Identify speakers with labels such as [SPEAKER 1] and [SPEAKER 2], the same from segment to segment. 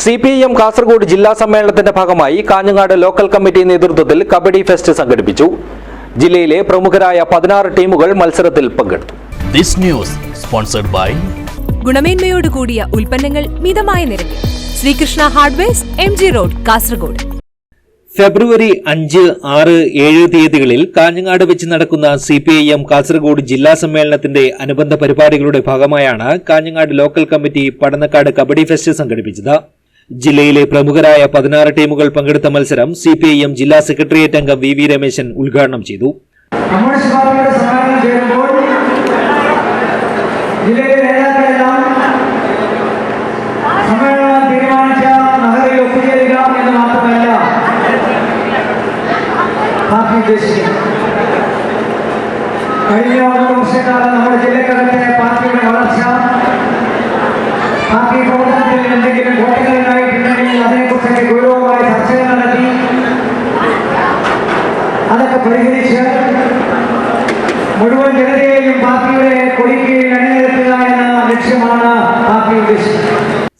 [SPEAKER 1] CPIM Kasaragod ജില്ലാ സമ്മേളനത്തിന്റെ ഭാഗമായി കാഞ്ഞങ്ങാട് ലോക്കൽ കമ്മിറ്റി നേതൃത്വത്തിൽ കബഡി ഫെസ്റ്റ് സംഘടിപ്പിച്ചു. ജില്ലയിലെ പ്രമുഖരായ 16 ടീമുകൾ മത്സരത്തിൽ പങ്കെടുത്തു.
[SPEAKER 2] This news sponsored by
[SPEAKER 3] ഗുണമേന്മയോട് കൂടിയ ഉൽപ്പന്നങ്ങൾ മിതമായ നിരക്കിൽ Sreekrishna hardwares MG road Kasaragod.
[SPEAKER 4] February 5, 6, 7 തീയതികളിൽ കാഞ്ഞങ്ങാട് വെച്ച് നടക്കുന്ന CPIM കാസർഗോഡ് ജില്ലാ സമ്മേളനത്തിന്റെ അനുബന്ധ പരിപാടികളുടെ ഭാഗമായാണ് Kanhangad local committee Padannakkad kabaddi fest സംഘടിപ്പിച്ചത്. ജില്ലയിലെ പ്രമുഖരായ 16 ടീമുകൾ പങ്കെടുത്ത മത്സരം CPIM ജില്ലാ സെക്രട്ടേറിയറ്റ് അംഗം VV രമേശൻ ഉദ്ഘാടനം ചെയ്തു.
[SPEAKER 5] കഴിഞ്ഞ 1 വർഷക്കാലം നമ്മുടെ ജില്ലക്കകത്തെ പാർട്ടിയുടെ വളർച്ച, പാർട്ടി പ്രവർത്തനത്തിൽ എന്തെങ്കിലും കോട്ടങ്ങളുണ്ടായിട്ടുണ്ടെങ്കിൽ അതിനെക്കുറിച്ചൊക്കെ ഗൗരവമായ ചർച്ചകൾ നടത്തി അതൊക്കെ പരിഹരിച്ച് മുഴുവൻ ജനതയെയും പാർട്ടിയുടെ കൊടിക്ക് അണിനിരത്തുക എന്ന ലക്ഷ്യമാണ് പാർട്ടി ഉദ്ദേശിച്ചത്.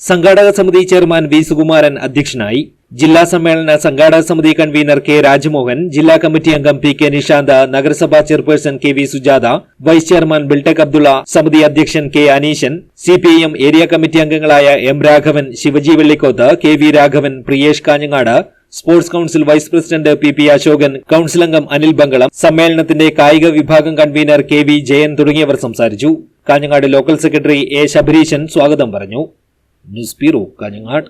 [SPEAKER 4] സംഘാടക സമിതി ചെയർമാൻ V സുകുമാരൻ അധ്യക്ഷനായി. ജില്ലാ സമ്മേളന സംഘാടക സമിതി കൺവീനർ K രാജമോഹൻ, ജില്ലാ കമ്മിറ്റി അംഗം PK നിഷാന്ത്, നഗരസഭാ chairperson KV Sujatha, vice chairman Biltech Abdulla, സമിതി അധ്യക്ഷൻ K Aneeshan, CPIM area committee അംഗങ്ങളായ M Raghavan, Shivaji Vellikoth, KV Raghavan, Priyesh Kanhangad, sports council vice president PP Ashokan, council അംഗം അനിൽ ബംഗളം, സമ്മേളനത്തിന്റെ കായിക വിഭാഗം കൺവീനർ KV ജയൻ തുടങ്ങിയവർ സംസാരിച്ചു. Kanhangad local secretary A Shabareesan സ്വാഗതം പറഞ്ഞു. News bureau, Kanhangad.